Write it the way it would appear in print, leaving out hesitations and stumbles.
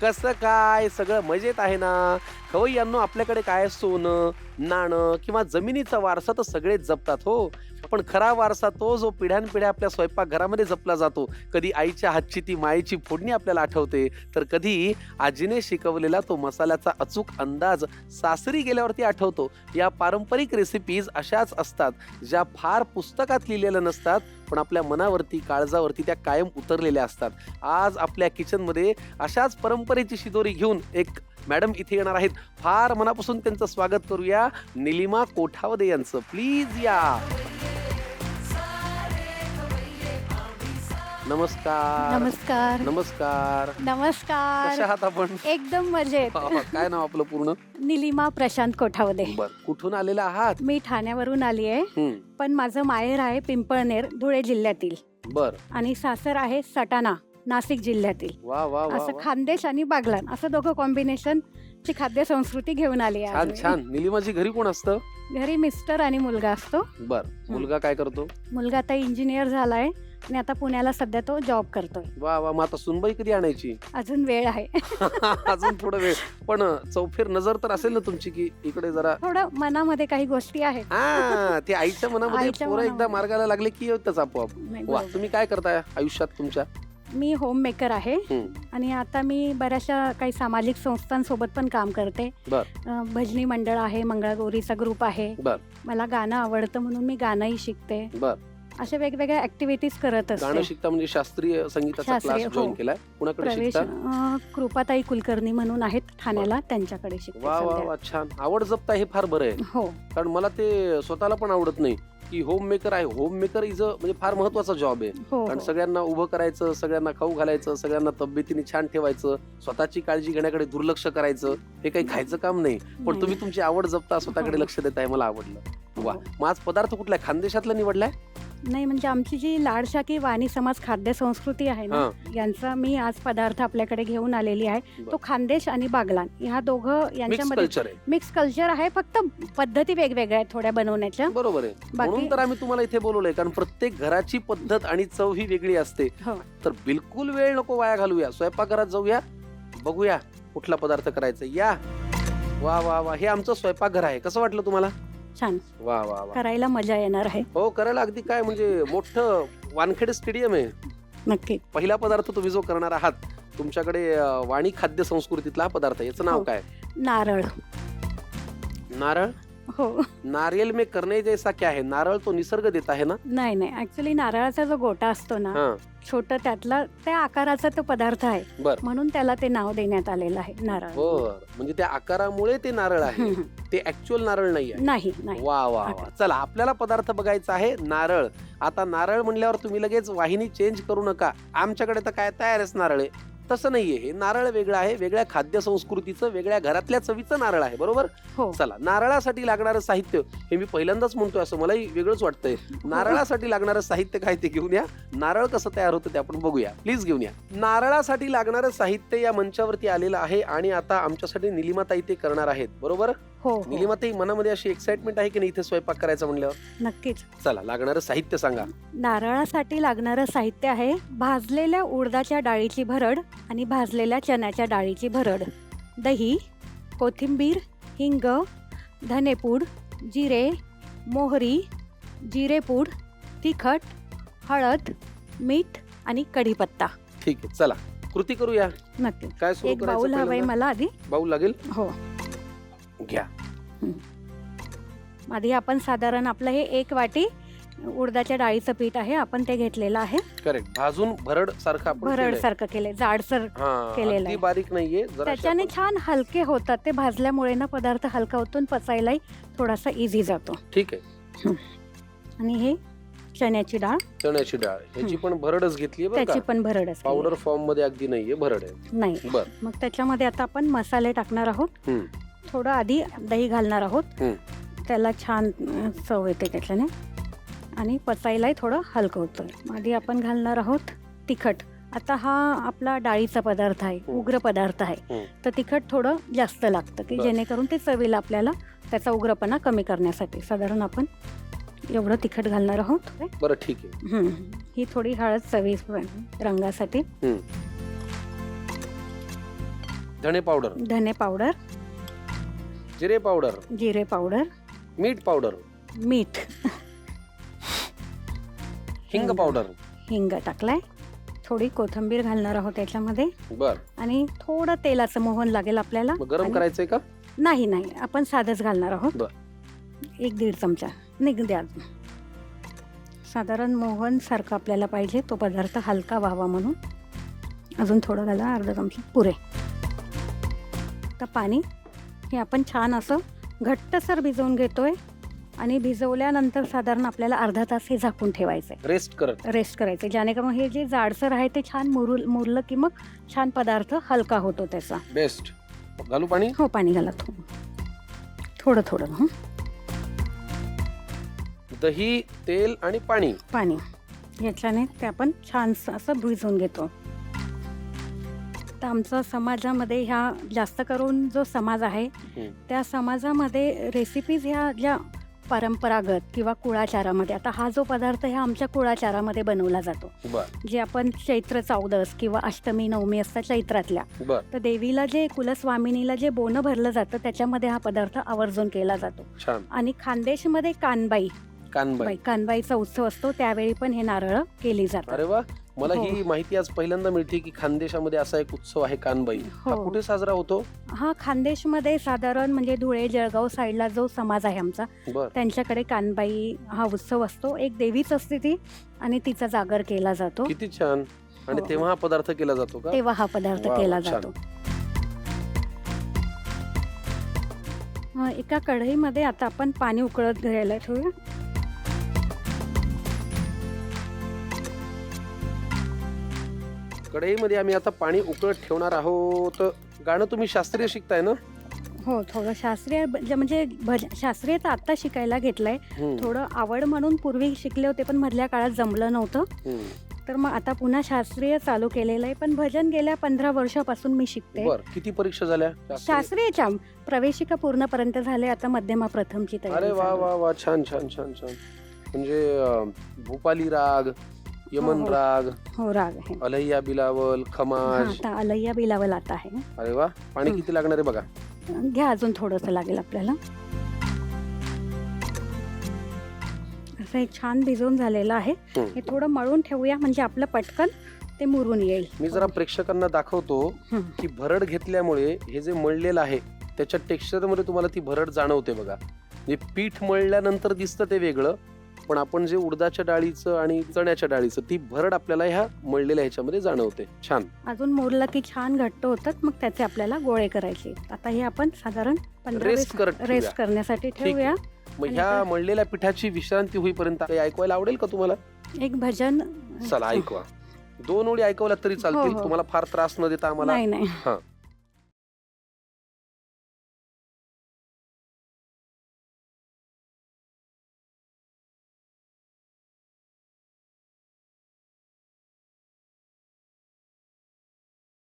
कसं काय? सगळं मजेत आहे ना? खवय्यांनो, आपल्याकडे काय सोनं, नाणं किंवा जमिनीचा वारसा तर सगळेच जपतात हो. पण खरा वारसा तो जो पिढ्यानपिढ्या आपल्या स्वयंपाकघरामध्ये जपला जातो. कधी आईच्या हातची ती मायेची फोडणी आपल्याला आठवते, तर कधी आजीने शिकवलेला तो मसाल्याचा अचूक अंदाज सासरी गेल्यावरती आठवतो. या पारंपरिक रेसिपीज अशाच असतात, ज्या फार पुस्तकात लिहिलेल्या नसतात, पण आपल्या मनावरती, काळजावरती त्या कायम उतरलेल्या असतात. आज आपल्या किचनमध्ये अशाच परंपरेची शिदोरी घेऊन एक मॅडम इथे येणार आहेत. फार मनापासून त्यांचं स्वागत करूया. निलिमा कोठावदे यांचं. प्लीज या. नमस्कार. नमस्कार. नमस्कार. नमस्कार. कशा आहात आपण? एकदम मजेत. काय नाव आपलं पूर्ण? निलिमा प्रशांत कोठावदे. बर, कुठून आलेला आहात? मी ठाण्यावरून आली आहे, पण माझं माहेर आहे पिंपळनेर, धुळे जिल्ह्यातील. बर. आणि सासर आहे सटाणा, नाशिक जिल्ह्यातील. वा वा वा. असं खानदेश आणि बागलान असं दोघं कॉम्बिनेशन ची खाद्य संस्कृती घेऊन आली आहे. छान छान. निलिमाजी घरी कोण असतं? घरी मिस्टर आणि मुलगा असतो. बर. मुलगा काय करतो? मुलगा आता इंजिनियर झालाय आणि आता पुण्याला सध्या तो जॉब करतोय. वा वा. मग आता सुनबाई कधी आणायची? अजून वेळ आहे. अजून थोडं वेळ. पण चौफेर नजर तर असेल ना तुमची, की इकडे जरा थोडं मनामध्ये काही गोष्टी आहेत. हा, ते आईच्या मनामध्ये आईच्या पोरं एकदा मनामध्ये. मार्गाला लागले की येतच आपोआप. नाही, वा. बरोबर. तुम्ही काय करताय आयुष्यात तुमच्या? मी होम मेकर आहे आणि आता मी बऱ्याचशा काही सामाजिक संस्थांसोबत पण काम करते. बर. भजनी मंडळ आहे, मंगळागौरीचा ग्रुप आहे. बर. मला गाणं आवडतं म्हणून मी गाणंही शिकते. बर. अशा वेगवेगळ्या ऍक्टिव्हिटीज करत गाणं असते. शिकता म्हणजे शास्त्रीय संगीताचा शास्त्रीय, क्लास जॉईन हो. केलाय? कुणाकडे प्रवेश शिकता? कृपाताई कुलकर्णी म्हणून आहेत ठाण्याला, त्यांच्याकडे शिकते वा वा सध्या. वा. छान. आवड जपता हे फार बरं आहे. हो. कारण मला ते स्वतःला पण आवडत नाही की होम मेकर आहे. होम मेकर इज म्हणजे फार महत्वाचा जॉब आहे. हो, कारण हो. सगळ्यांना उभं करायचं, सगळ्यांना खाऊ घालायचं, सगळ्यांना तब्येतीने छान ठेवायचं, स्वतःची काळजी घेण्याकडे दुर्लक्ष करायचं, हे काही खायचं काम नाही. पण नाही. तुम्ही तुमची आवड जपता, स्वतःकडे लक्ष देताय, मला आवडलं. वा. हो. मग आज पदार्थ कुठला आहे? खानदेशातला निवडलाय? नाही, म्हणजे आमची जी लाडशाकी वाणी समाज खाद्य संस्कृती आहे ना, यांचा मी आज पदार्थ आपल्याकडे घेऊन आलेली आहे. बरं. तो खानदेश आणि बागलान ह्या दोघं मिक्स यांच्यामध्ये कल्चर आहे. मिक्स कल्चर आहे, फक्त पद्धती वेगवेगळ्या आहेत थोड्या बनवण्याच्या. बरोबर आहे. म्हणून तर आम्ही तुम्हाला इथे बोलवलंय, कारण प्रत्येक घराची पद्धत आणि चव ही वेगळी असते. हो. तर बिलकुल वेळ नको वाया घालूया, स्वयंपाकघरात जाऊया, बघूया कुठला पदार्थ करायचा. या. वा वा वा. हे आमचं स्वयंपाकघर आहे. कसं वाटलं तुम्हाला? छान. वा वा वा. करायला मजा येणार आहे. हो, करायला अगदी काय म्हणजे मोठं वानखेडे स्टेडियम आहे. नक्की. पहिला पदार्थ तुम्ही जो करणार आहात, तुमच्याकडे वाणी खाद्य संस्कृतीतला हा पदार्थ आहे. याचं नाव हो. काय? नारळ. नारळ. हो. नारियल में करने जैसा क्या है? नारळ तो निसर्ग देता है ना? नाही नाही, ऍक्च्युली नारळाचा जो गोटा असतो ना, हा. छोटं, त्यातला त्या आकाराचा तो पदार्थ आहे, बर. म्हणून त्याला ते नाव देण्यात आलेलं आहे नारळ. बर. म्हणजे त्या आकारामुळे ते नारळ आहे, ते ऍक्च्युअल नारळ नाही आहे. नाही नाही. वा वा वा. चला, आपल्याला पदार्थ बघायचा आहे नारळ. आता नारळ म्हणल्यावर तुम्ही लगेच वाहिनी चेंज करू नका. आमच्याकडे तर काय तयारच नारळ आहे. तसं नाहीये. हे नारळ वेगळं आहे, वेगळ्या खाद्य संस्कृतीचं, वेगळ्या घरातल्या चवीचं नारळ आहे. बरोबर? हो. चला, नारळासाठी लागणारं साहित्य हे मी पहिल्यांदाच म्हणतोय, असं मलाही वेगळंच वाटतंय. नारळासाठी लागणारं साहित्य काय ते घेऊन या. नारळ कसं तयार होतं ते आपण बघूया. प्लीज घेऊन या. नारळासाठी लागणारं साहित्य या मंचावरती आलेलं आहे आणि आता आमच्यासाठी निलिमाताई ते करणार आहेत. बरोबर? हो. निलिमाताई, मनामध्ये अशी एक्साइटमेंट आहे की नाही इथे स्वयंपाक करायचा म्हणल्यावर? नक्कीच. चला, लागणारं साहित्य सांगा. नारळासाठी लागणारं साहित्य आहे भाजलेल्या उडदाच्या डाळीची भरड आणि भाजलेल्या चण्याच्या डाळीची भरड, दही, कोथिंबीर, हिंग, धनेपूड, जिरे, मोहरी, जिरेपूड, तिखट, हळद, मीठ आणि कढीपत्ता. ठीक आहे, चला कृती करूया. नक्की. काय सुरू एक करायचं? बाउल हवंय पहिल्यांदा? मला आधी. बाऊल लागेल? हो. घ्या. आधी आपण साधारण आपलं हे 1 वाटी उडदाच्या डाळीचं पीठ आहे, आपण ते घेतलेलं आहे. करेक्ट. भाजून भरड सारखं आपण भरड केलंय. सारखं केलंय, जाडसर केलेलं अगदी आहे. बारीक नाहीये. जरा त्याच्याने छान हलके होतात ते, भाजल्यामुळे ना पदार्थ हलका होतो आणि पचायलाही थोडासा इझी जातो. ठीक आहे. आणि हे चण्याची डाळ, चण्याची डाळ, ह्याची पण भरडच घेतली बरं त्याची का? पण भरडच पावडर फॉर्म मध्ये अगदी नाहीये, भरड आहे. नाही. बर. मग त्याच्यामध्ये आता आपण मसाले टाकणार आहोत. थोडं आधी दही घालणार आहोत, त्याला छान चव येते त्याच्याने आणि पचायलाही थोडं हलकं होतं. आधी आपण घालणार आहोत तिखट. आता हा आपला डाळीचा पदार्थ आहे, उग्र पदार्थ आहे, तर तिखट थोडं जास्त लागतं की जेणेकरून ते चवीला आपल्याला त्याचा उग्रपणा कमी करण्यासाठी साधारण आपण एवढं तिखट घालणार आहोत. बरं, ठीक आहे. ही थोडी हळद चवी रंगासाठी. धणे पावडर, धने पावडर, जिरे पावडर, जिरे पावडर, मीठ पावडर, मीठ, हिंग पावडर, हिंग टाकलाय, थोडी कोथिंबीर घालणार आहोत त्याच्यामध्ये बर. आणि थोडं तेलाचं मोहन लागेल आपल्याला. मग गरम आणि- करायचंय का? नाही नाही, आपण साधंच घालणार आहोत. बर. 1-1.5 चमचा द्या. साधारण मोहन सारखं आपल्याला पाहिजे, तो पदार्थ हलका व्हावा म्हणून. अजून थोडं घाला, अर्धा चमचा पुरे. तर पाणी हे आपण छान असं घट्टसर भिजवून घेतोय आणि भिजवल्यानंतर साधारण आपल्याला अर्धा तास हे झाकून ठेवायचंय, रेस्ट करत. रेस्ट करायचं, जेणेकरून हे जे जाडसर आहे ते छान मुरलं की मग छान पदार्थ हलका होतो त्याचा. बेस्ट. घालू पाणी? हो, पाणी घाला थोडं थोडं. हं. दही, तेल आणि पाणी. पाणी याच्याने ते आपण छान असं भिजवून घेतो. तर आमच्या समाजामध्ये ह्या जास्त करून जो समाज आहे त्या समाजामध्ये रेसिपीज ह्या ज्या परंपरागत किंवा कुळाचारामध्ये, आता हा जो पदार्थ ह्या आमच्या कुळाचारामध्ये बनवला जातो, जे आपण चैत्र 14 किंवा अष्टमी नवमी असतात चैत्रातल्या, तर देवीला जे कुलस्वामिनीला जे बोनं भरलं जातं त्याच्यामध्ये हा पदार्थ आवर्जून केला जातो. आणि खानदेशमध्ये कानबाईचा उत्सव असतो, त्यावेळी पण हे नारळ केली जातात. अरे वा, मला हो. ही माहिती आज पहिल्यांदा मिळते की खानदेशामध्ये असा एक उत्सव आहे कानबाई. हा कुठे साजरा होतो? हा खानदेशमध्ये साधारण म्हणजे धुळे जळगाव साईडला जो समाज आहे आमचा, त्यांच्याकडे कानबाई हा उत्सव असतो. एक देवीच असते ती आणि तिचा जागर केला जातो. किती छान. आणि हो. तेव्हा हा पदार्थ केला जातो का? तेव्हा हा पदार्थ वा, केला छान. जातो. एका कढईमध्ये आता आपण पाणी उकळत घ्यायला ठेवूया. कढईमध्ये आम्ही आता पाणी उकळत ठेवणार आहोत. गाणं तुम्ही शास्त्रीय शिकताय ना? हो, थोडं शास्त्रीय म्हणजे शास्त्रीय तर आता शिकायला घेतलंय. थोडं आवड म्हणून पूर्वी शिकले होते, पण मधल्या काळात जमलं नव्हतं, तर मग आता पुन्हा शास्त्रीय चालू केलेलं आहे. पण भजन गेल्या 15 वर्षापासून मी शिकते. किती परीक्षा झाल्या शास्त्रीयच्या? प्रवेशिका पूर्णपर्यंत झाले, आता मध्यमा प्रथमची तयारी. अरे वा चालू आहे. वा वा, छान छान छान छान. म्हणजे भूपाली राग, यमन हो. राग, हो, राग आहे. अलैया बिलावल, खमाज. आता अलैया बिलावल आता आहे. अरे वा. पाणी किती लागणार आहे बघा? घ्या, अजून थोडंसं लागेल आपल्याला. असं एक छान भिजवून झालेलं आहे. हे थोडं मळून ठेवूया म्हणजे आपलं पटकन ते मुरून येईल. मी जरा प्रेक्षकांना दाखवतो की भरड घेतल्यामुळे हे जे मळलेलं आहे त्याच्या टेक्स्चर मध्ये तुम्हाला ती भरड जाणवते बघा. म्हणजे पीठ मळल्यानंतर दिसतं ते वेगळं, पण आपण जे उडदाच्या डाळीचं आणि चण्याच्या डाळीचं ती भरड आपल्याला ह्या मळलेल्या ह्याच्यामध्ये जाणवते. छान. अजून मुरलं की छान घट्ट होतात, मग त्याचे आपल्याला गोळे करायचे. आता हे आपण साधारण 15-20 रेस्ट करण्यासाठी ठेवूया. मग ह्या मळलेल्या पिठाची विश्रांती होईपर्यंत काही ऐकवायला आवडेल का तुम्हाला? एक भजन. चला ऐकवा. 2 ओळी ऐकवल्या तरी चालतील, तुम्हाला फार त्रास न देता आम्हाला. नाही.